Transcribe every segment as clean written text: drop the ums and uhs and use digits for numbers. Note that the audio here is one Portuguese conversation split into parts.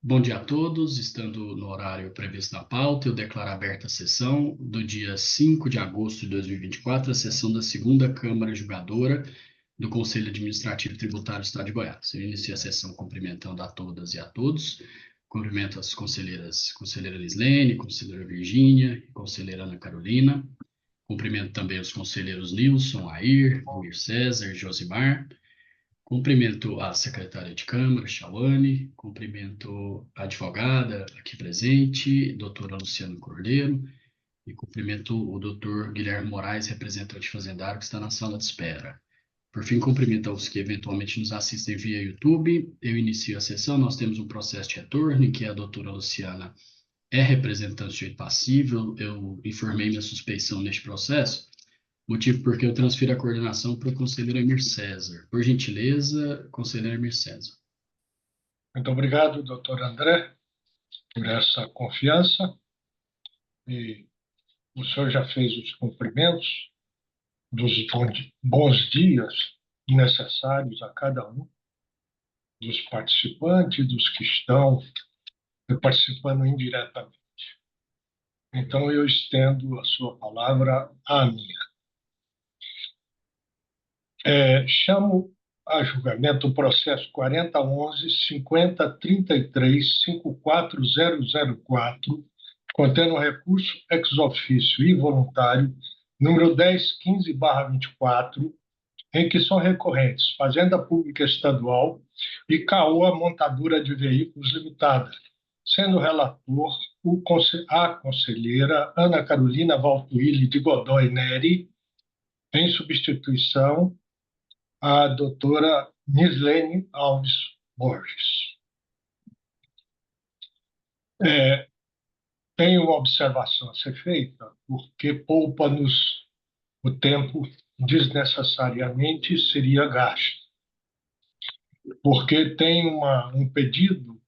Bom dia a todos. Estando no horário previsto na pauta, eu declaro aberta a sessão do dia 5 de agosto de 2024, a sessão da segunda Câmara Julgadora do Conselho Administrativo Tributário do Estado de Goiás. Eu inicio a sessão cumprimentando a todas e a todos. Cumprimento as conselheiras, conselheira Lislene, conselheira Virgínia e conselheira Ana Carolina. Cumprimento também os conselheiros Nilson, Air, Mir César, Josimar. Cumprimento a secretária de Câmara, Chauane, cumprimento a advogada aqui presente, doutora Luciana Cordeiro, e cumprimento o doutor Guilherme Moraes, representante fazendário, que está na sala de espera. Por fim, cumprimento aos que eventualmente nos assistem via YouTube. Eu inicio a sessão, nós temos um processo de retorno em que a doutora Luciana é representante de direito passível. Eu informei minha suspeição neste processo, motivo porque eu transfiro a coordenação para o conselheiro Emir César. Por gentileza, conselheiro Emir César. Muito obrigado, doutor André, por essa confiança. E o senhor já fez os cumprimentos dos bons dias necessários a cada um dos participantes, dos que estão participando indiretamente. Então, eu estendo a sua palavra à minha. Chamo a julgamento o processo 4011-5033-54004, contendo recurso ex officio e voluntário, número 1015/24, em que são recorrentes Fazenda Pública Estadual e Caoa Montadora de Veículos Limitada, sendo relator a conselheira Ana Carolina Valtuili de Godoy Neri, em substituição a doutora Nislene Alves Borges. Tem uma observação a ser feita, porque poupa-nos o tempo desnecessariamente seria gasto, porque tem um pedido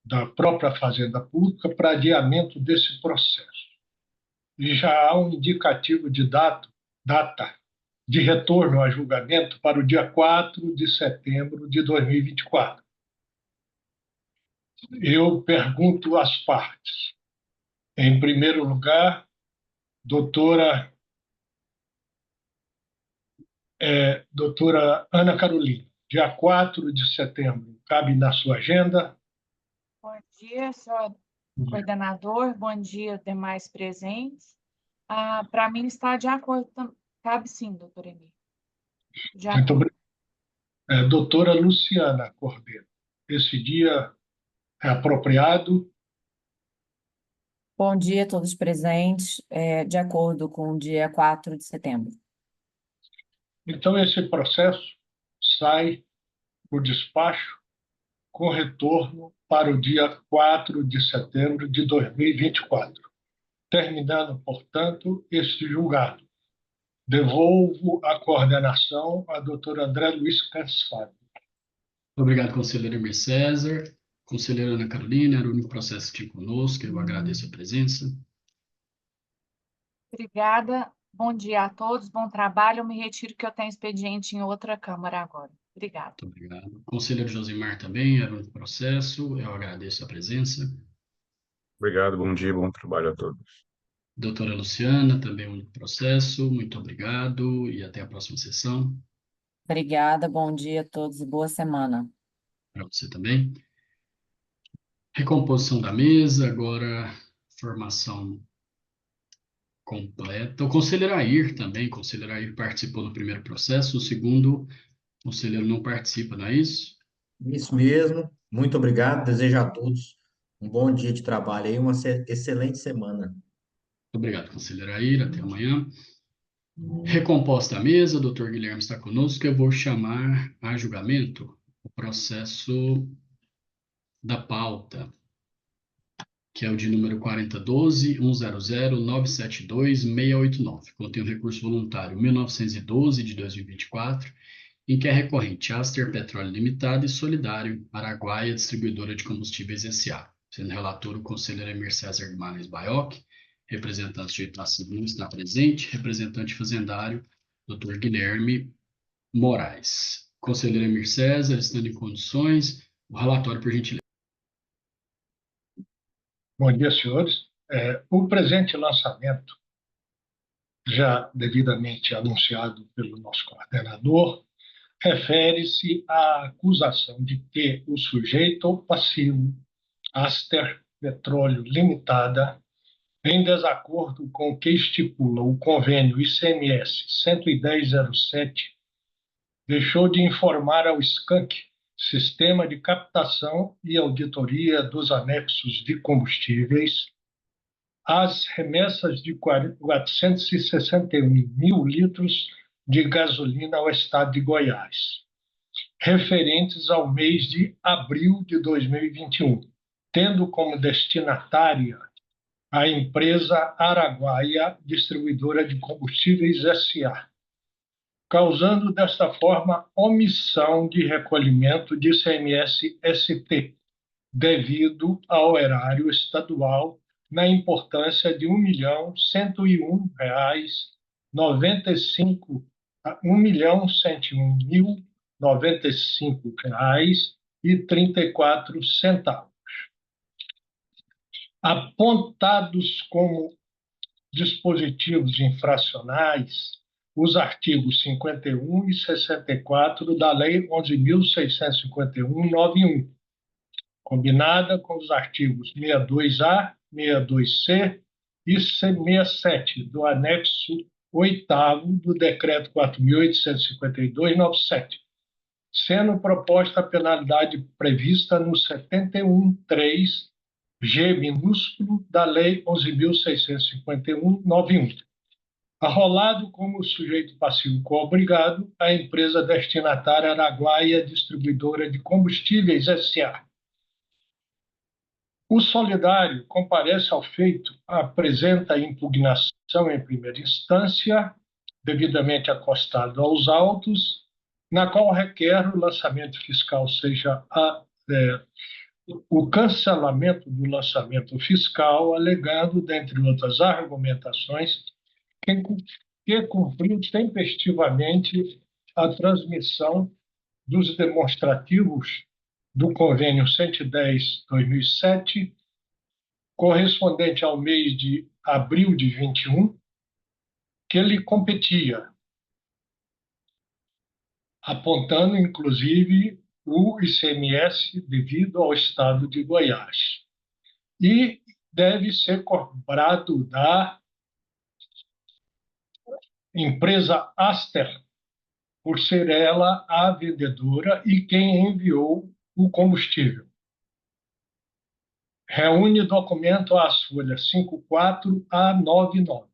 da própria Fazenda Pública para adiamento desse processo. E já há um indicativo de data de retorno a julgamento para o dia 4 de setembro de 2024. Eu pergunto às partes. Em primeiro lugar, doutora Ana Carolina, dia 4 de setembro, cabe na sua agenda? Bom dia, senhor coordenador. Bom dia, demais presentes. Para mim está de acordo. Cabe sim, doutor Emílio. Muito obrigado. Doutora Luciana Cordeiro, esse dia é apropriado? Bom dia a todos presentes, de acordo com o dia 4 de setembro. Então, esse processo sai por despacho com retorno para o dia 4 de setembro de 2024, terminando, portanto, este julgado. Devolvo a coordenação à doutora André Luiz Cansado. Obrigado, conselheiro Emir César. Conselheira Ana Carolina, era o único processo que tinha conosco, eu agradeço a presença. Obrigada. Bom dia a todos, bom trabalho. Eu me retiro que eu tenho expediente em outra Câmara agora. Obrigada. Muito obrigado. Conselheiro Josimar também, era o único processo, eu agradeço a presença. Obrigado, bom dia, bom trabalho a todos. Doutora Luciana, também um único processo, muito obrigado e até a próxima sessão. Obrigada, bom dia a todos e boa semana. Para você também. Recomposição da mesa, agora formação completa. O conselheiro Air também, o conselheiro Air participou do primeiro processo, o segundo, o conselheiro não participa, não é isso? Isso mesmo. Muito obrigado. Desejo a todos um bom dia de trabalho e uma excelente semana. Muito obrigado, conselheiro Air, até amanhã. Recomposta a mesa, o doutor Guilherme está conosco, eu vou chamar a julgamento o processo da pauta, que é o de número 4012-100-972-689. Contém o recurso voluntário 1912 de 2024, em que é recorrente Aster Petróleo Limitada e Solidário Araguaia Distribuidora de Combustíveis S.A. Sendo relator o conselheiro Emir César Guimarães Baioc, representante de Itaci não está presente, representante fazendário, Dr. Guilherme Moraes. Conselheiro Emir César, estando em condições, o relatório, por gentileza. Bom dia, senhores. O presente lançamento, já devidamente anunciado pelo nosso coordenador, refere-se à acusação de que o sujeito passivo, Aster Petróleo Limitada, em desacordo com o que estipula o convênio ICMS 11007, deixou de informar ao SCANC, Sistema de Captação e Auditoria dos Anexos de Combustíveis, as remessas de 461 mil litros de gasolina ao estado de Goiás, referentes ao mês de abril de 2021, tendo como destinatária a empresa Araguaia Distribuidora de Combustíveis S.A., causando desta forma omissão de recolhimento de ICMS-ST, devido ao erário estadual na importância de R$ 1.101.095,34. Apontados como dispositivos infracionais os artigos 51 e 64 da Lei 11.651/91, combinada com os artigos 62A, 62C e 67 do anexo 8º do Decreto 4.852/97, sendo proposta a penalidade prevista no 71.3 G minúsculo da Lei 11.651/91, arrolado como sujeito passivo coobrigado a empresa destinatária Araguaia Distribuidora de Combustíveis S.A. O solidário comparece ao feito, apresenta a impugnação em primeira instância, devidamente acostado aos autos, na qual requer o lançamento fiscal, seja o cancelamento do lançamento fiscal, alegando, dentre outras argumentações, que cumpriu tempestivamente a transmissão dos demonstrativos do convênio 110/2007, correspondente ao mês de abril de 21, que lhe competia, apontando, inclusive, o ICMS devido ao estado de Goiás. E deve ser cobrado da empresa Aster, por ser ela a vendedora e quem enviou o combustível. Reúne documento às folhas 54 a 99.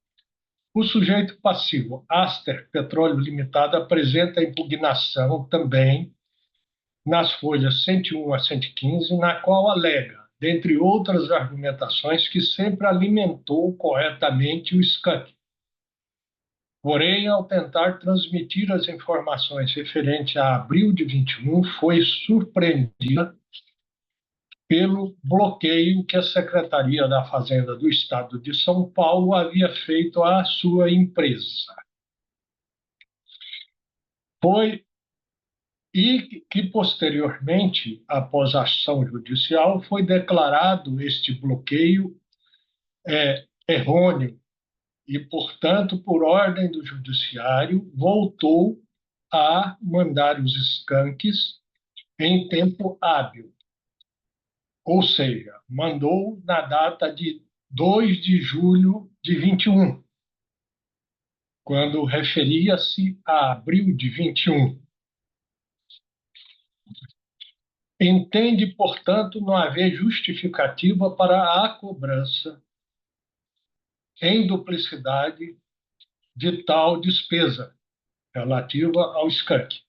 O sujeito passivo, Aster Petróleo Limitada, apresenta impugnação também nas folhas 101 a 115, na qual alega, dentre outras argumentações, que sempre alimentou corretamente o SCANC. Porém, ao tentar transmitir as informações referentes a abril de 21, foi surpreendida pelo bloqueio que a Secretaria da Fazenda do Estado de São Paulo havia feito à sua empresa. E que, posteriormente, após a ação judicial, foi declarado este bloqueio errôneo e, portanto, por ordem do Judiciário, voltou a mandar os SCANCs em tempo hábil. Ou seja, mandou na data de 2 de julho de 21, quando referia-se a abril de 21. Entende, portanto, não haver justificativa para a cobrança em duplicidade de tal despesa relativa ao SCANC.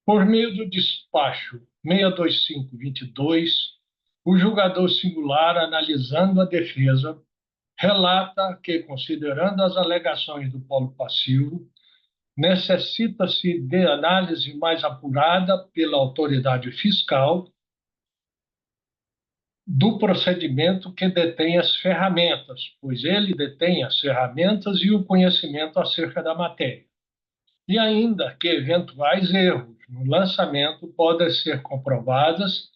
Por meio do despacho 625/22, o julgador singular, analisando a defesa, relata que, considerando as alegações do polo passivo, necessita-se de análise mais apurada pela autoridade fiscal do procedimento que detém as ferramentas, pois ele detém as ferramentas e o conhecimento acerca da matéria. E ainda que eventuais erros no lançamento podem ser comprovadas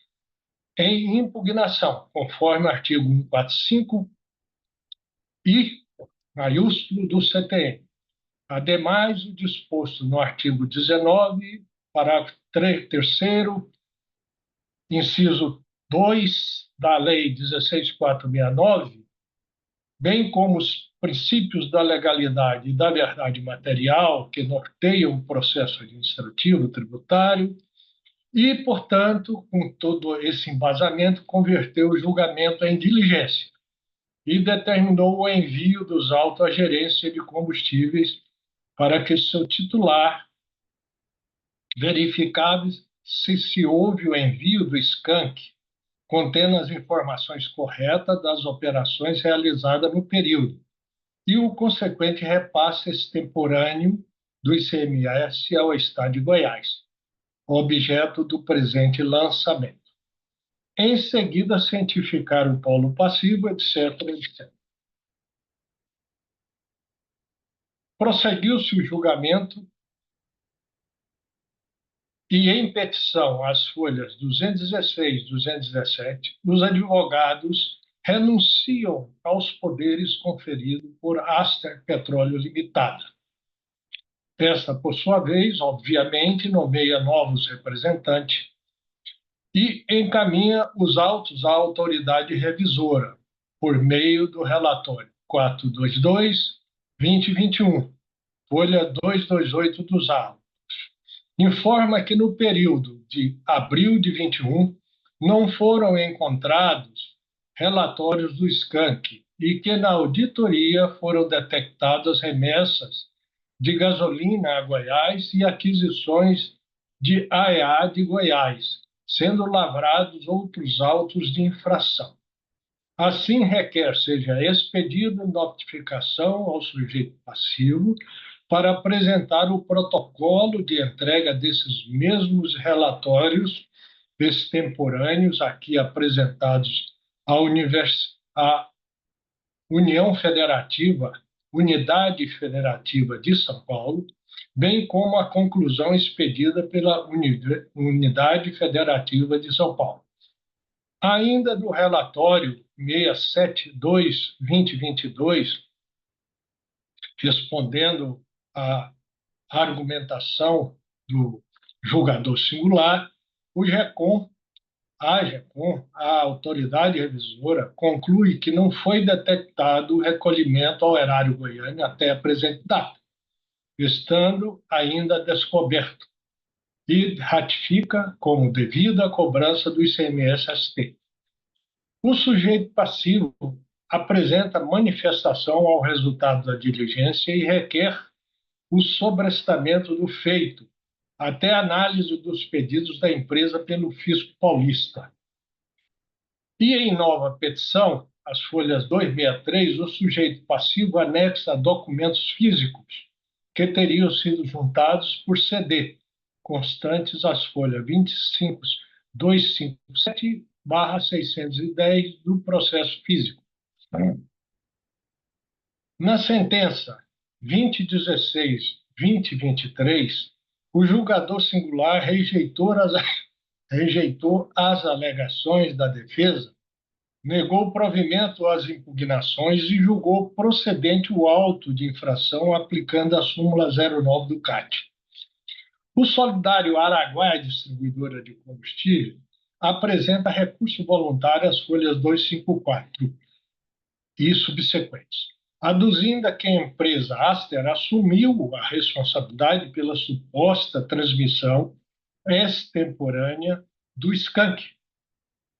em impugnação, conforme o artigo 145 I, maiúsculo do CTN. Ademais, o disposto no artigo 19, parágrafo 3º, inciso 2 da Lei 16.469, bem como os princípios da legalidade e da verdade material que norteiam o processo administrativo tributário e, portanto, com todo esse embasamento, converteu o julgamento em diligência e determinou o envio dos autos à gerência de combustíveis para que seu titular verificasse se houve o envio do SCANC contendo as informações corretas das operações realizadas no período e o consequente repasse extemporâneo do ICMS ao Estado de Goiás, objeto do presente lançamento. Em seguida, cientificar o polo passivo, etc., etc. Prosseguiu-se o julgamento e, em petição às folhas 216 e 217, os advogados renunciam aos poderes conferidos por Aster Petróleo Limitada. Esta, por sua vez, obviamente, nomeia novos representantes e encaminha os autos à autoridade revisora, por meio do relatório 422/2021, folha 228 dos autos. Informa que no período de abril de 21 não foram encontrados relatórios do SCANC e que na auditoria foram detectadas remessas de gasolina a Goiás e aquisições de AEA de Goiás, sendo lavrados outros autos de infração. Assim, requer seja expedida notificação ao sujeito passivo para apresentar o protocolo de entrega desses mesmos relatórios extemporâneos aqui apresentados à Unidade Federativa de São Paulo, bem como a conclusão expedida pela Unidade Federativa de São Paulo. Ainda do relatório 672/2022, respondendo à argumentação do julgador singular, a autoridade revisora, conclui que não foi detectado o recolhimento ao erário goiano até a presente data, estando ainda descoberto, e ratifica como devida a cobrança do ICMS-ST. O sujeito passivo apresenta manifestação ao resultado da diligência e requer o sobrestamento do feito, até análise dos pedidos da empresa pelo Fisco Paulista. E em nova petição, as folhas 263, o sujeito passivo anexa documentos físicos que teriam sido juntados por CD, constantes às folhas 257/610 do processo físico. Na sentença 2016/2023, o julgador singular rejeitou as alegações da defesa, negou provimento às impugnações e julgou procedente o auto de infração aplicando a súmula 09 do CAT. O solidário Araguaia Distribuidora de Combustível apresenta recurso voluntário às folhas 254 e subsequentes, aduzindo que a empresa Aster assumiu a responsabilidade pela suposta transmissão extemporânea do SCANC,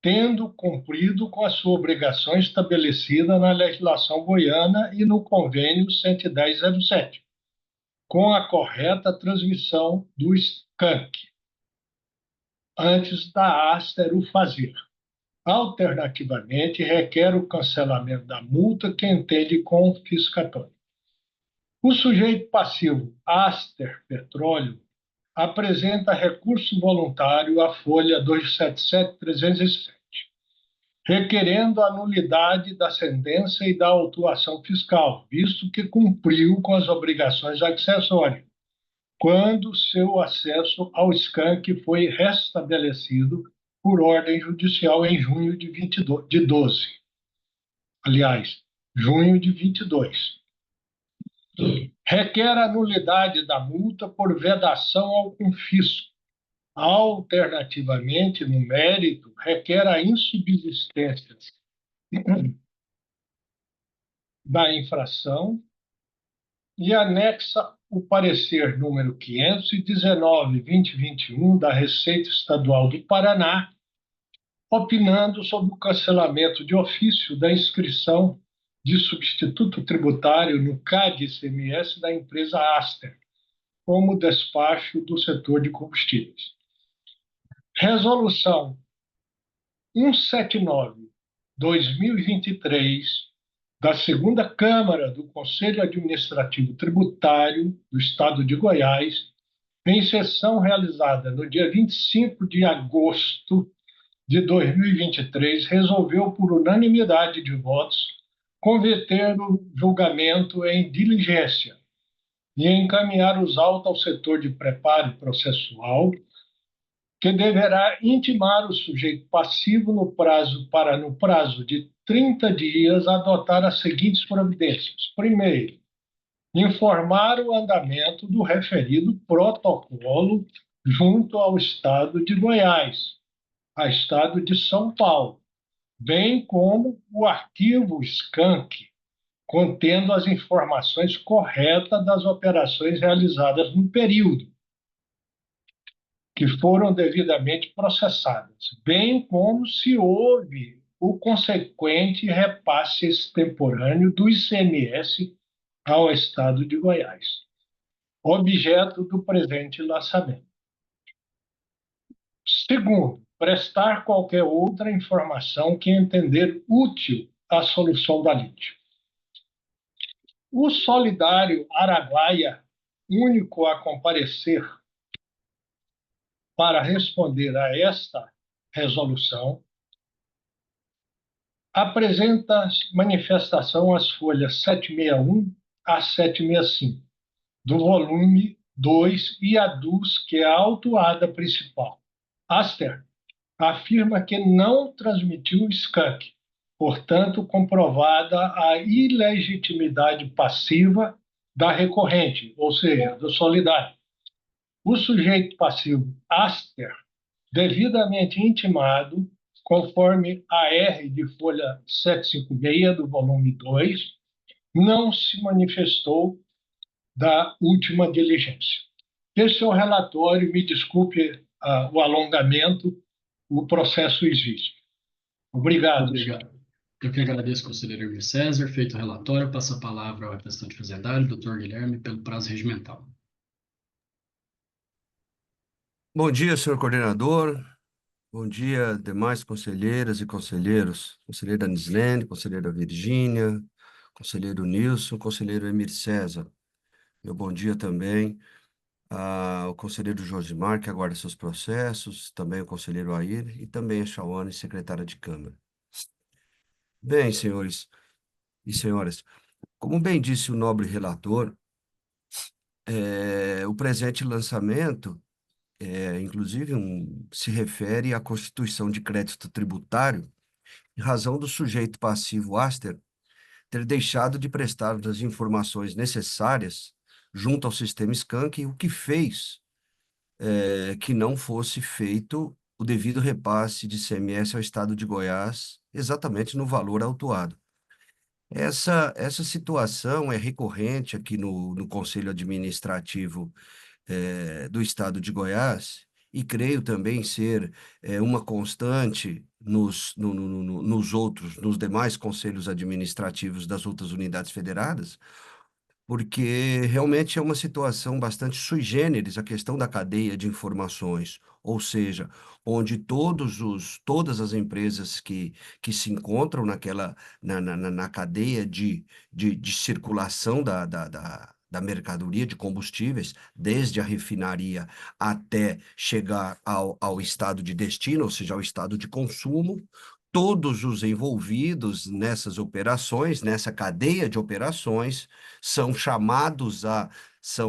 tendo cumprido com a sua obrigação estabelecida na legislação goiana e no convênio 110/07, com a correta transmissão do SCANC, antes da Aster o fazer. Alternativamente, requer o cancelamento da multa que entende confiscatória. O sujeito passivo Aster Petróleo apresenta recurso voluntário à folha 277/307, requerendo a nulidade da sentença e da autuação fiscal, visto que cumpriu com as obrigações acessórias, quando seu acesso ao SCANC foi restabelecido por ordem judicial em junho de 12. Aliás, junho de 22. Requer a nulidade da multa por vedação ao confisco. Alternativamente, no mérito, requer a insubsistência da infração e anexa o parecer número 519/2021 da Receita Estadual do Paraná, opinando sobre o cancelamento de ofício da inscrição de substituto tributário no CAD-ICMS da empresa Aster, como despacho do setor de combustíveis. Resolução 179/2023 da Segunda Câmara do Conselho Administrativo Tributário do Estado de Goiás, em sessão realizada no dia 25 de agosto de 2023, resolveu, por unanimidade de votos, converter o julgamento em diligência e encaminhar os autos ao setor de preparo processual, que deverá intimar o sujeito passivo no prazo de 30 dias, adotar as seguintes providências. Primeiro, informar o andamento do referido protocolo junto ao Estado de Goiás, ao Estado de São Paulo, bem como o arquivo SCANC, contendo as informações corretas das operações realizadas no período, que foram devidamente processadas, bem como se houve o consequente repasse extemporâneo do ICMS ao Estado de Goiás, objeto do presente lançamento. Segundo, prestar qualquer outra informação que entender útil à solução da lide. O solidário Araguaia, único a comparecer para responder a esta resolução, apresenta manifestação às folhas 761 a 765, do volume 2, e aduz que a autuada principal, Aster, afirma que não transmitiu o SCANC, portanto, comprovada a ilegitimidade passiva da recorrente, ou seja, do solidário. O sujeito passivo Aster, devidamente intimado, conforme a R de folha 756 do volume 2, não se manifestou da última diligência. Esse é o relatório, me desculpe o alongamento, o processo existe. Obrigado. Obrigado. Eu que agradeço, conselheiro Hermes César. Feito o relatório, passo a palavra ao representante fazendário, doutor Guilherme, pelo prazo regimental. Bom dia, senhor coordenador. Bom dia, demais conselheiras e conselheiros. Conselheira Nislene, conselheira Virgínia, conselheiro Nilson, conselheiro Emir César. Meu bom dia também ao conselheiro Josimar, que aguarda seus processos, também o conselheiro Air e também a Shawane, secretária de Câmara. Bem, senhores e senhoras, como bem disse o nobre relator, o presente lançamento inclusive, se refere à constituição de crédito tributário em razão do sujeito passivo Aster ter deixado de prestar as informações necessárias junto ao sistema SCANC, o que fez que não fosse feito o devido repasse de ICMS ao Estado de Goiás, exatamente no valor autuado. Essa situação é recorrente aqui no Conselho Administrativo do Estado de Goiás, e creio também ser uma constante nos demais conselhos administrativos das outras unidades federadas, porque realmente é uma situação bastante sui generis a questão da cadeia de informações, ou seja, onde todas as empresas que se encontram na cadeia de circulação da mercadoria de combustíveis, desde a refinaria até chegar ao estado de destino, ou seja, ao estado de consumo, todos os envolvidos nessas operações, nessa cadeia de operações, são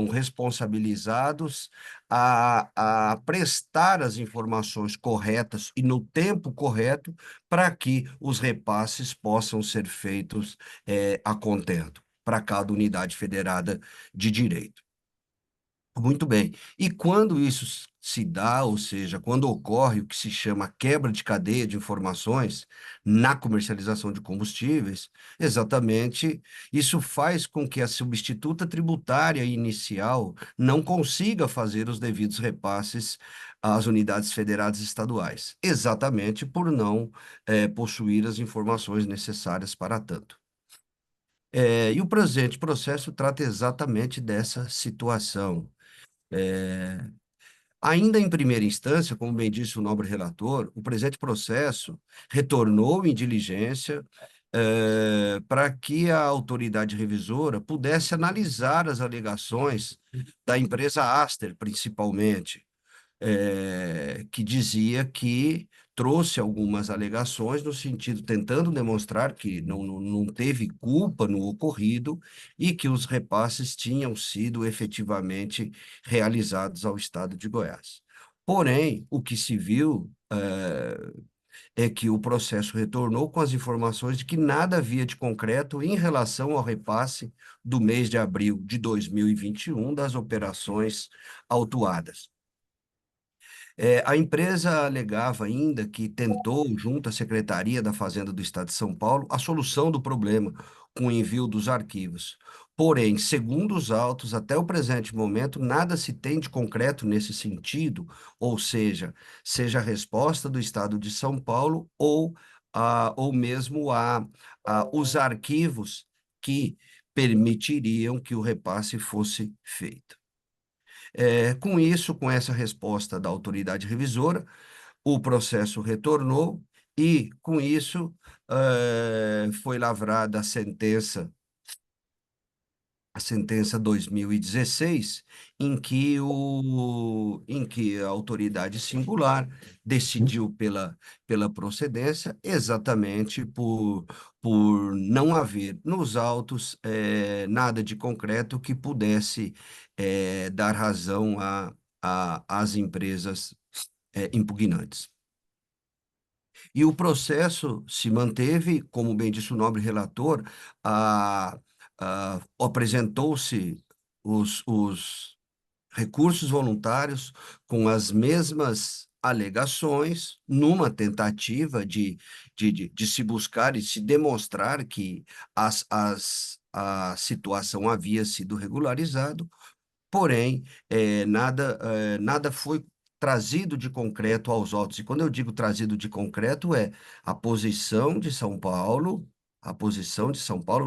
responsabilizados a prestar as informações corretas e no tempo correto para que os repasses possam ser feitos a contento para cada unidade federada de direito. Muito bem. E quando isso se dá, ou seja, quando ocorre o que se chama quebra de cadeia de informações na comercialização de combustíveis, exatamente isso faz com que a substituta tributária inicial não consiga fazer os devidos repasses às unidades federadas estaduais, exatamente por não possuir as informações necessárias para tanto. E o presente processo trata exatamente dessa situação. Ainda em primeira instância, como bem disse o nobre relator, o presente processo retornou em diligência para que a autoridade revisora pudesse analisar as alegações da empresa Aster, principalmente, que dizia que trouxe algumas alegações no sentido, tentando demonstrar que não teve culpa no ocorrido e que os repasses tinham sido efetivamente realizados ao Estado de Goiás. Porém, o que se viu é que o processo retornou com as informações de que nada havia de concreto em relação ao repasse do mês de abril de 2021 das operações autuadas. A empresa alegava ainda que tentou, junto à Secretaria da Fazenda do Estado de São Paulo, a solução do problema com o envio dos arquivos. Porém, segundo os autos, até o presente momento, nada se tem de concreto nesse sentido, ou seja a resposta do Estado de São Paulo ou mesmo os arquivos que permitiriam que o repasse fosse feito. Com isso, com essa resposta da autoridade revisora, o processo retornou e, com isso, foi lavrada a sentença 2016, em que a autoridade singular decidiu pela procedência exatamente por não haver nos autos nada de concreto que pudesse dar razão às empresas impugnantes. E o processo se manteve, como bem disse o nobre relator, apresentou-se os recursos voluntários com as mesmas alegações, numa tentativa de se buscar e se demonstrar que a situação havia sido regularizada. Porém, nada foi trazido de concreto aos autos. E quando eu digo trazido de concreto, a posição de São Paulo,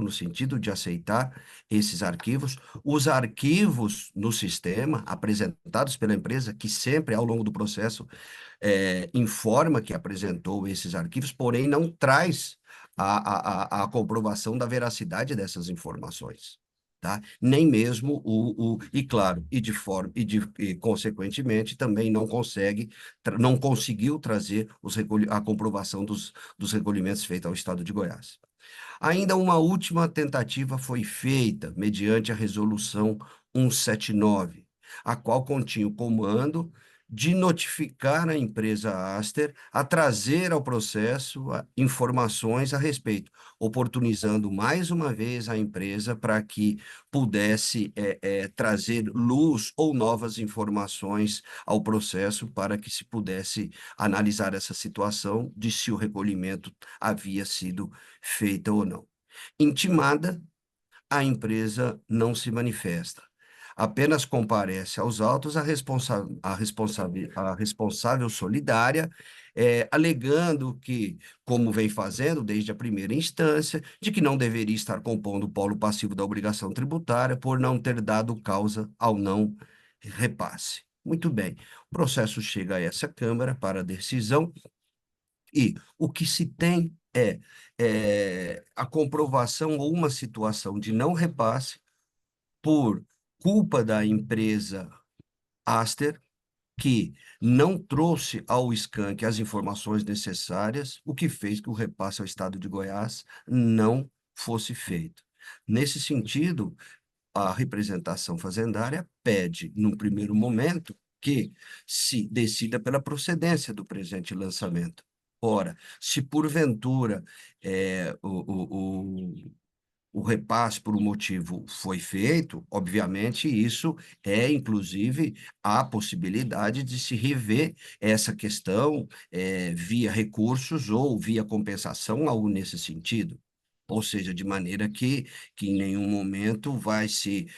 no sentido de aceitar esses arquivos, os arquivos no sistema apresentados pela empresa, que sempre, ao longo do processo, informa que apresentou esses arquivos, porém não traz a comprovação da veracidade dessas informações. Tá? Nem mesmo e claro, e consequentemente também não conseguiu trazer a comprovação dos recolhimentos feitos ao Estado de Goiás. Ainda uma última tentativa foi feita mediante a resolução 179, a qual continha o comando de notificar a empresa Aster a trazer ao processo informações a respeito, oportunizando mais uma vez a empresa para que pudesse trazer luz ou novas informações ao processo para que se pudesse analisar essa situação de se o recolhimento havia sido feito ou não. Intimada, a empresa não se manifesta. Apenas comparece aos autos a responsável solidária, alegando que, como vem fazendo desde a primeira instância, de que não deveria estar compondo o polo passivo da obrigação tributária por não ter dado causa ao não repasse. Muito bem, o processo chega a essa Câmara para decisão e o que se tem a comprovação ou uma situação de não repasse por culpa da empresa Aster, que não trouxe ao SCANC as informações necessárias, o que fez que o repasse ao Estado de Goiás não fosse feito. Nesse sentido, a representação fazendária pede, num primeiro momento, que se decida pela procedência do presente lançamento. Ora, se porventura o repasse por um motivo foi feito, obviamente isso inclusive, a possibilidade de se rever essa questão via recursos ou via compensação, algo nesse sentido. Ou seja, de maneira que em nenhum momento vai se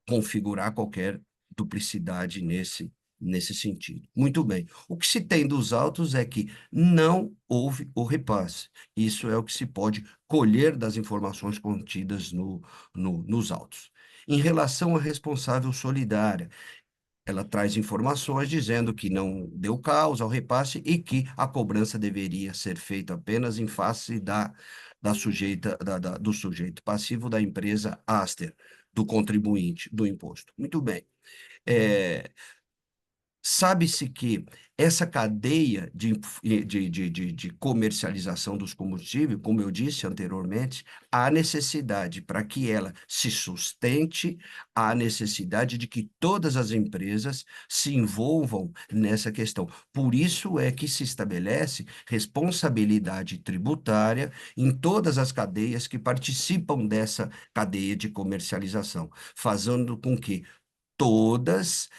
configurar qualquer duplicidade nesse sentido. Muito bem. O que se tem dos autos é que não houve o repasse. Isso é o que se pode colher das informações contidas nos autos. Em relação à responsável solidária, ela traz informações dizendo que não deu causa ao repasse e que a cobrança deveria ser feita apenas em face do sujeito passivo da empresa Aster, do contribuinte do imposto. Muito bem. Sabe-se que essa cadeia de comercialização dos combustíveis, como eu disse anteriormente, há necessidade para que ela se sustente, há necessidade de que todas as empresas se envolvam nessa questão. Por isso é que se estabelece responsabilidade tributária em todas as cadeias que participam dessa cadeia de comercialização, fazendo com que todas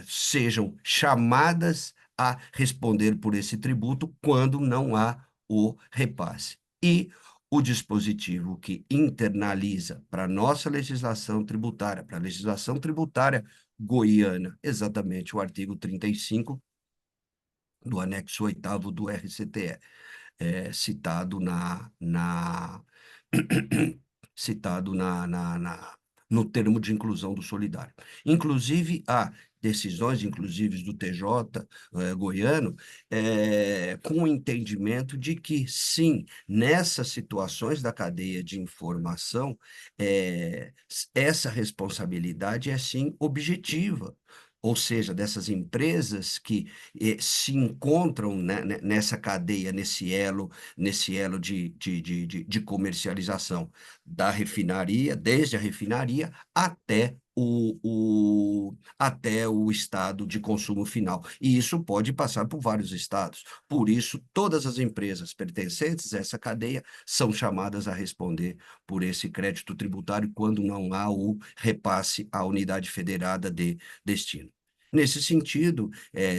sejam chamadas a responder por esse tributo quando não há o repasse. E o dispositivo que internaliza para a nossa legislação tributária, para a legislação tributária goiana, exatamente o artigo 35 do anexo 8º do RCTE, citado citado no termo de inclusão do solidário. Inclusive, há decisões, inclusive do TJ goiano, com o entendimento de que, sim, nessas situações da cadeia de informação, essa responsabilidade é, sim, objetiva. Ou seja, dessas empresas que se encontram nessa cadeia, nesse elo de comercialização da refinaria, desde a refinaria até até o estado de consumo final. E isso pode passar por vários estados. Por isso, todas as empresas pertencentes a essa cadeia são chamadas a responder por esse crédito tributário quando não há o repasse à unidade federada de destino. Nesse sentido,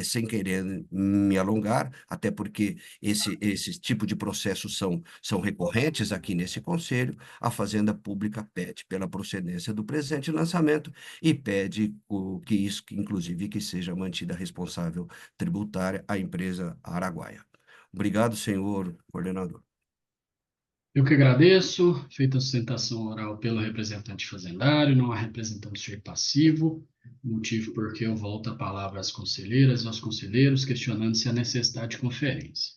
sem querer me alongar, até porque esse tipo de processos são recorrentes aqui nesse Conselho, a Fazenda Pública pede pela procedência do presente lançamento e pede inclusive, que seja mantida a responsável tributária, a empresa Araguaia. Obrigado, senhor coordenador. Eu que agradeço. Feita a sustentação oral pelo representante fazendário, não há representante do sujeito passivo, motivo porque eu volto a palavra às conselheiras e aos conselheiros, questionando se há necessidade de conferência.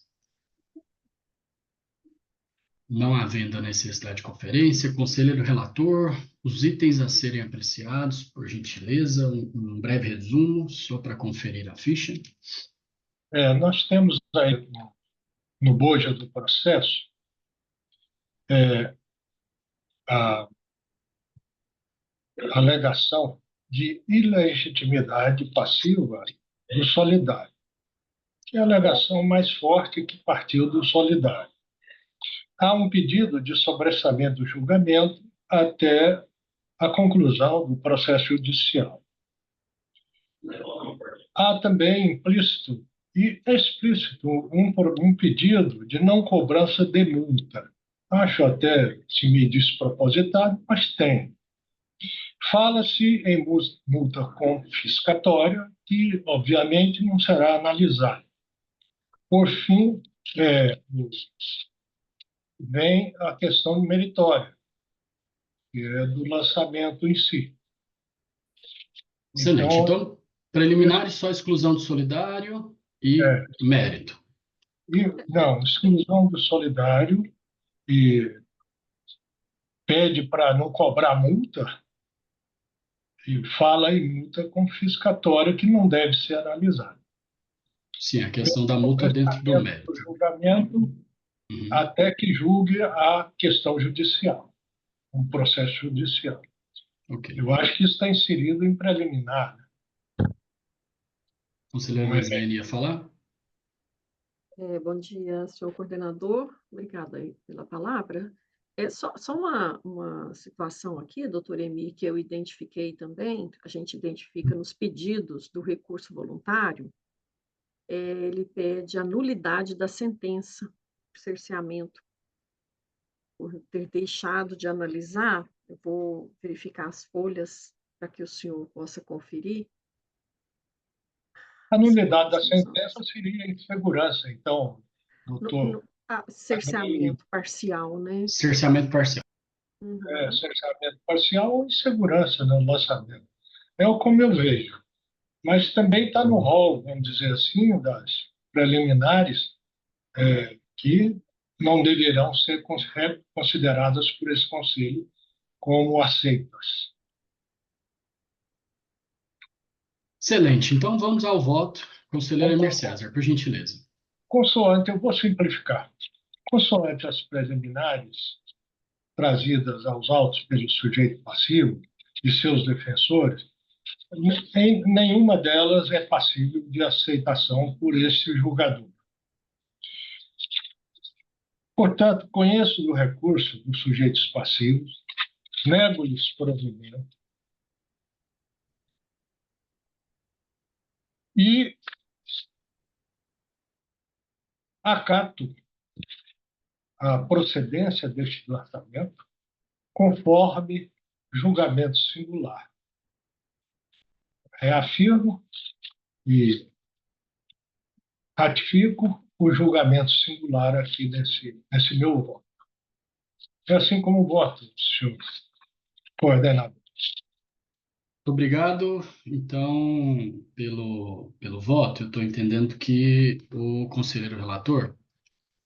Não havendo a necessidade de conferência, conselheiro relator, os itens a serem apreciados, por gentileza, um breve resumo, só para conferir a ficha. Nós temos aí no bojo do processo a alegação de ilegitimidade passiva do solidário, que é a alegação mais forte que partiu do solidário. Há um pedido de sobressamento do julgamento até a conclusão do processo judicial. Há também implícito e explícito um pedido de não cobrança de multa. Acho até se me despropositado, mas tem. Fala-se em multa confiscatória, que obviamente não será analisada. Por fim, vem a questão meritória, que é do lançamento em si. Excelente. Então, preliminares, só exclusão do solidário e mérito. Não, exclusão do solidário e pede para não cobrar multa. e fala em multa confiscatória que não deve ser analisada. Sim, a questão da multa dentro do Do mérito. julgamento Uhum. até que julgue a questão judicial, um processo judicial. Ok. Eu acho que isso está inserido em preliminar, né? Conselheira Não é Nislene ia falar? Bom dia, senhor coordenador. Obrigada aí pela palavra. Só uma situação aqui, doutor Emi, que eu identifiquei também, a gente identifica nos pedidos do recurso voluntário, ele pede a nulidade da sentença por cerceamento, por ter deixado de analisar. Eu vou verificar as folhas para que o senhor possa conferir. A Os nulidade da próximos sentença anos. seria insegurança. Então, doutor, Cerceamento parcial, né? Cerceamento parcial. Uhum. cerceamento parcial ou insegurança no lançamento. É o como eu vejo. Mas também está no rol, vamos dizer assim, das preliminares, que não deverão ser consideradas por esse Conselho como aceitas. Excelente. Então vamos ao voto. Conselheira Vamos Emir ao César, por gentileza. Consoante, eu vou simplificar. Consoante as preliminares trazidas aos autos pelo sujeito passivo e seus defensores, nenhuma delas é passível de aceitação por esse julgador. Portanto, conheço do recurso dos sujeitos passivos, nego-lhes provimento e acato a procedência deste lançamento conforme julgamento singular. Reafirmo e ratifico o julgamento singular aqui nesse meu voto. É assim como voto, senhor coordenador. Muito obrigado. Então, pelo voto, eu estou entendendo que o conselheiro relator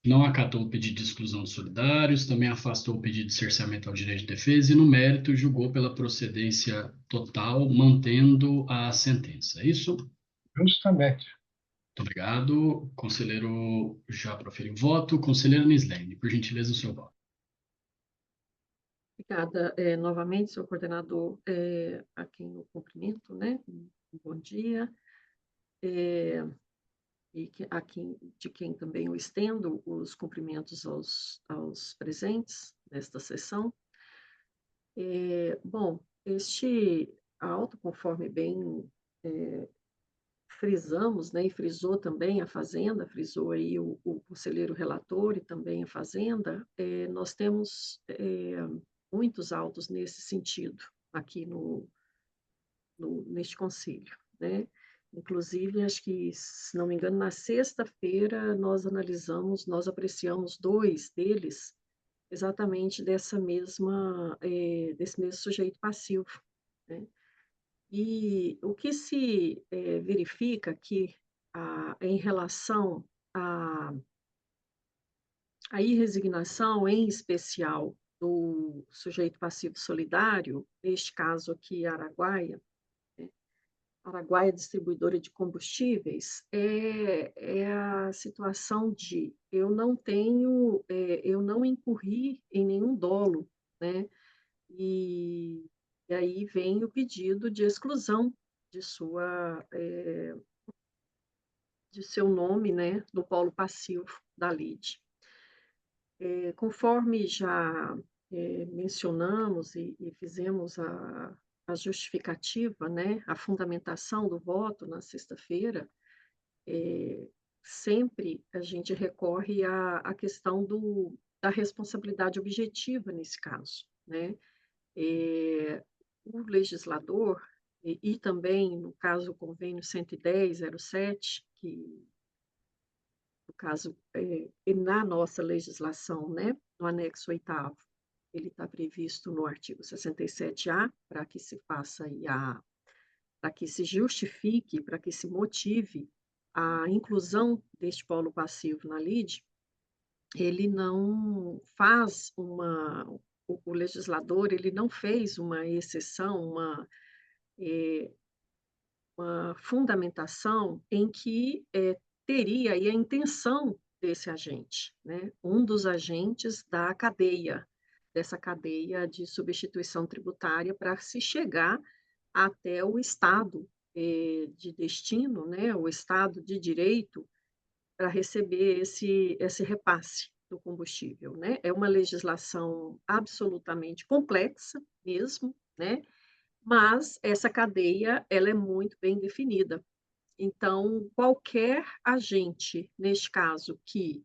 não acatou o pedido de exclusão dos solidários, também afastou o pedido de cerceamento ao direito de defesa e, no mérito, julgou pela procedência total, mantendo a sentença. É isso? Justamente. Muito obrigado. O conselheiro já proferiu o voto. Conselheiro Nislene, por gentileza, o seu voto. Obrigada, novamente, senhor coordenador, a quem eu cumprimento, né? Um bom dia. De quem também eu estendo os cumprimentos aos presentes nesta sessão. Bom, este auto, conforme bem frisamos, né, e frisou também a Fazenda, frisou aí o conselheiro relator e também a Fazenda, nós temos muitos autos nesse sentido aqui neste conselho, né? Inclusive, acho que, se não me engano, na sexta-feira nós apreciamos 2 deles, exatamente desse mesmo sujeito passivo, né? E o que se verifica aqui, em relação à irresignação, em especial do sujeito passivo solidário, neste caso aqui, Araguaia, né? Araguaia Distribuidora de Combustíveis, é a situação de eu não incorri em nenhum dolo, né? E, e aí vem o pedido de exclusão de de seu nome, né, do polo passivo da lide. Conforme já mencionamos e fizemos a justificativa, né, a fundamentação do voto na sexta-feira, sempre a gente recorre à questão da responsabilidade objetiva nesse caso, né? O legislador, e também, no caso, o convênio 110/07, que, no caso, na nossa legislação, né, no anexo 8º, ele está previsto no artigo 67A, para que se faça aí para que se justifique, para que se motive a inclusão deste polo passivo na lide, ele não faz o legislador, ele não fez uma exceção, uma fundamentação em que teria aí a intenção desse agente, né? Um dos agentes da cadeia, dessa cadeia de substituição tributária para se chegar até o estado de destino, né? O estado de direito para receber esse repasse do combustível, né? É uma legislação absolutamente complexa mesmo, né? Mas essa cadeia, ela é muito bem definida. Então, qualquer agente, neste caso, que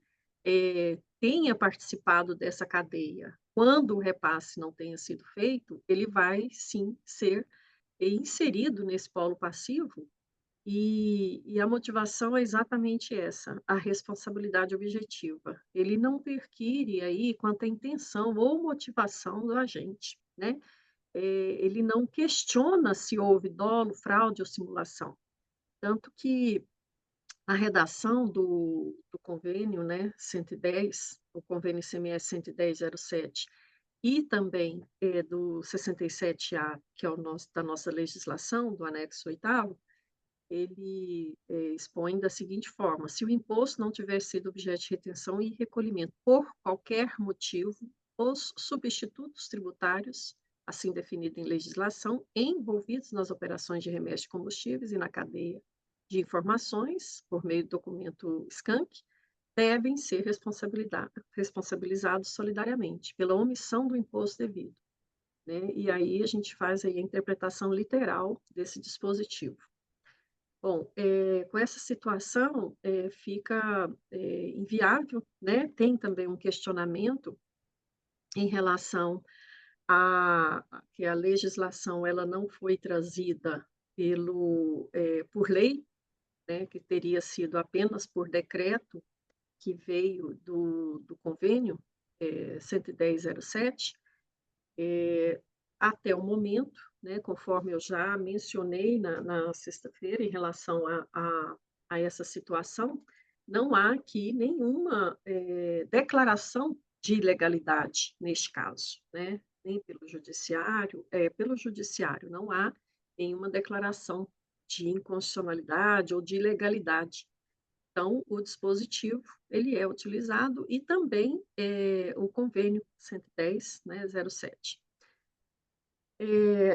tenha participado dessa cadeia, quando o repasse não tenha sido feito, ele vai sim ser inserido nesse polo passivo, e a motivação é exatamente essa, a responsabilidade objetiva. Ele não perquire aí quanto à intenção ou motivação do agente, né? Ele não questiona se houve dolo, fraude ou simulação. Tanto que a redação do convênio, né, 110, o convênio ICMS 110/07, e também do 67A, que é o nosso, da nossa legislação, do anexo 8º, ele expõe da seguinte forma: se o imposto não tiver sido objeto de retenção e recolhimento por qualquer motivo, os substitutos tributários, assim definido em legislação, envolvidos nas operações de remessa de combustíveis e na cadeia de informações, por meio do documento SCANC, devem ser responsabilizados solidariamente pela omissão do imposto devido, né? E aí a gente faz aí a interpretação literal desse dispositivo. Bom, com essa situação, fica inviável, né? Tem também um questionamento em relação a que a legislação ela não foi trazida por lei, né? Que teria sido apenas por decreto que veio do convênio 110/07, até o momento, né, conforme eu já mencionei na sexta-feira em relação a essa situação, não há aqui nenhuma declaração de ilegalidade neste caso, né? Nem pelo judiciário não há nenhuma declaração de inconstitucionalidade ou de ilegalidade. Então, o dispositivo ele é utilizado e também o convênio 110, né, 07.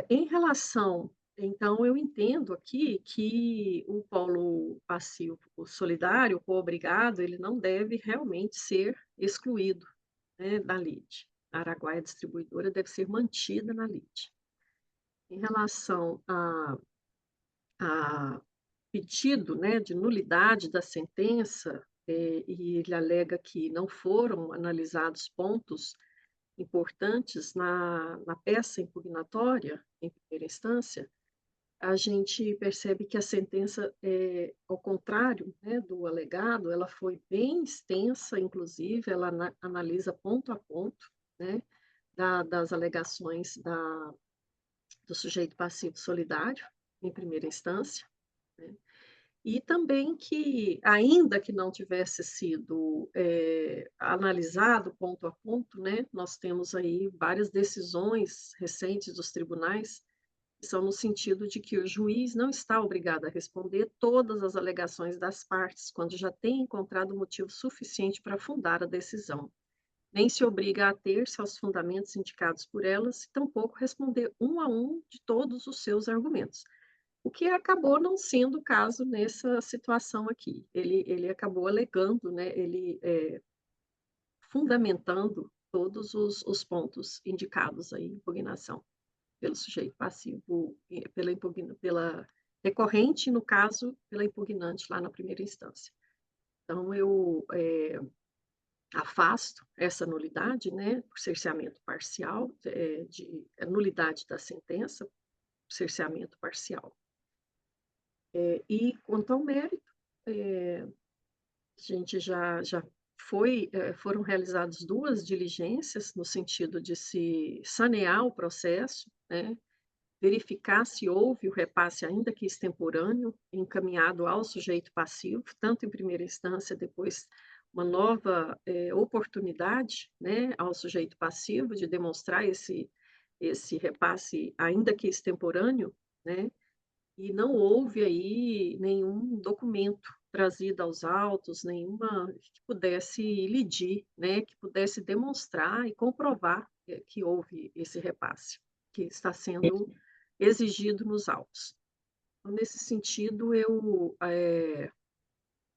Em relação, então, eu entendo aqui que o polo passivo solidário, o coobrigado, ele não deve realmente ser excluído, né, da lide. A Araguaia Distribuidora deve ser mantida na lide. Em relação a pedido, né, de nulidade da sentença, e ele alega que não foram analisados pontos importantes na peça impugnatória, em primeira instância, a gente percebe que a sentença, ao contrário, né, do alegado, ela foi bem extensa, inclusive, ela analisa ponto a ponto, né, das alegações do sujeito passivo solidário, em primeira instância, né? E também que, ainda que não tivesse sido analisado ponto a ponto, né, nós temos aí várias decisões recentes dos tribunais que são no sentido de que o juiz não está obrigado a responder todas as alegações das partes, quando já tem encontrado motivo suficiente para fundar a decisão. Nem se obriga a ter-se aos fundamentos indicados por elas, e tampouco responder um a um de todos os seus argumentos. O que acabou não sendo o caso nessa situação aqui. Ele acabou alegando, né, fundamentando todos os pontos indicados aí em impugnação pelo sujeito passivo, pela recorrente, no caso, pela impugnante lá na primeira instância. Então, eu afasto essa nulidade, né, por cerceamento parcial, de nulidade da sentença, por cerceamento parcial. E quanto ao mérito, a gente já foram realizadas 2 diligências no sentido de se sanear o processo, né, verificar se houve o repasse, ainda que extemporâneo, encaminhado ao sujeito passivo, tanto em primeira instância, depois uma nova oportunidade, né, ao sujeito passivo de demonstrar esse repasse, ainda que extemporâneo, né? E não houve aí nenhum documento trazido aos autos, nenhuma que pudesse lidir, né, que pudesse demonstrar e comprovar que houve esse repasse, que está sendo exigido nos autos. Então, nesse sentido, eu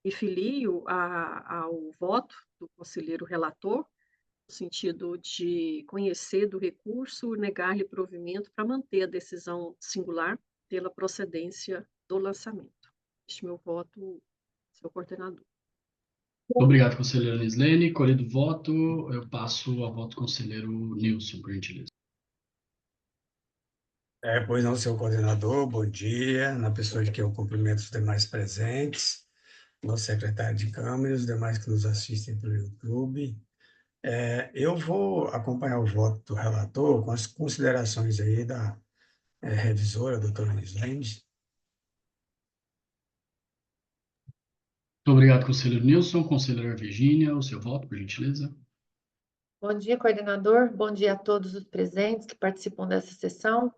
me filio ao voto do conselheiro relator, no sentido de conhecer do recurso, negar-lhe provimento para manter a decisão singular pela procedência do lançamento. Este meu voto, senhor coordenador. Obrigado, conselheira Lislene. Colhido o voto, eu passo ao voto do conselheiro Nilson, por gentileza. Pois não, senhor coordenador, bom dia. Na pessoa de que eu cumprimento os demais presentes, nosso secretário de Câmara e os demais que nos assistem pelo YouTube. Eu vou acompanhar o voto do relator com as considerações aí da revisora, doutora Lislene. Muito obrigado, conselheiro Nilson. Conselheira Virgínia, o seu voto, por gentileza. Bom dia, coordenador. Bom dia a todos os presentes que participam dessa sessão,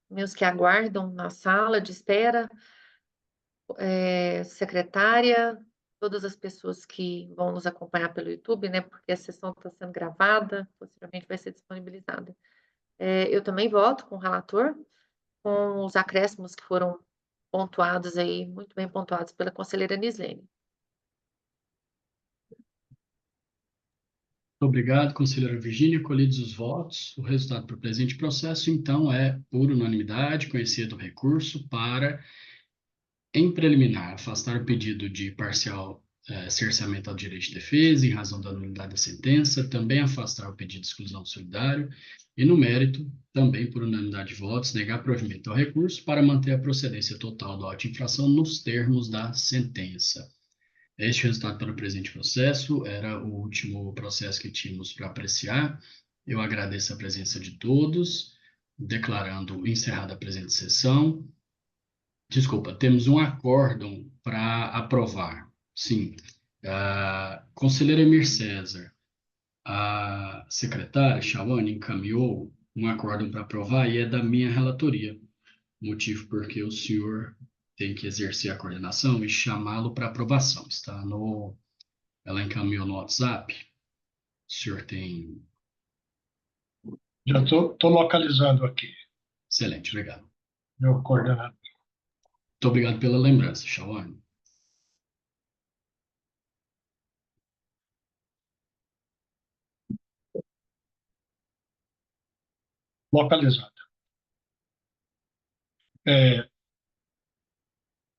meus que aguardam na sala de espera, secretária, todas as pessoas que vão nos acompanhar pelo YouTube, né? Porque a sessão está sendo gravada, posteriormente vai ser disponibilizada. Eu também voto com o relator, com os acréscimos que foram pontuados aí, muito bem pontuados pela conselheira Nislene. Obrigado, conselheira Virgínia. Colhidos os votos, o resultado para o presente processo, então, é por unanimidade, conhecido o recurso para, em preliminar, afastar o pedido de parcial cerceamento ao direito de defesa, em razão da nulidade da sentença, também afastar o pedido de exclusão solidário e, no mérito, também por unanimidade de votos, negar provimento ao recurso para manter a procedência total da auto-infração nos termos da sentença. Este resultado para o presente processo era o último processo que tínhamos para apreciar. Eu agradeço a presença de todos, declarando encerrada a presente sessão. Desculpa, temos um acórdão para aprovar. Sim. Conselheiro Emir César, a secretária Shawane encaminhou um acórdão para aprovar e é da minha relatoria. Motivo porque o senhor tem que exercer a coordenação e chamá-lo para aprovação. Ela encaminhou no WhatsApp. O senhor tem... Já estou localizando aqui, Excelente, obrigado. meu coordenador. Muito obrigado pela lembrança, Shawane. Localizado.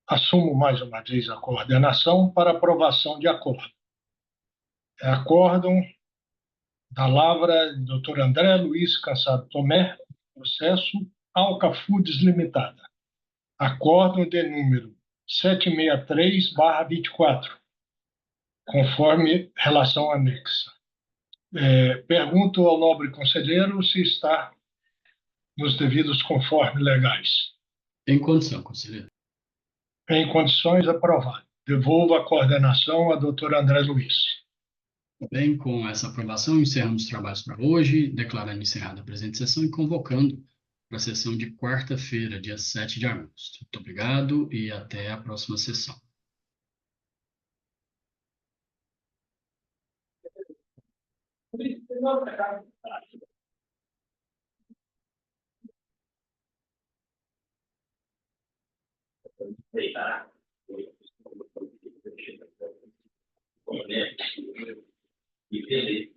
Assumo mais uma vez a coordenação para aprovação de acordo. Acórdão da Lavra, Dr. André Luiz Cansado Tomé, processo Alca Foods Limitada. Acórdão de número 763/24, conforme relação anexa. Pergunto ao nobre conselheiro se está nos devidos conformes legais. Em condição, conselheiro. Em condições, aprovado. Devolvo a coordenação a doutor André Luiz. Bem, com essa aprovação, encerramos os trabalhos para hoje, declarando encerrada a presente sessão e convocando para a sessão de quarta-feira, dia 7 de agosto. Muito obrigado e até a próxima sessão. Entender.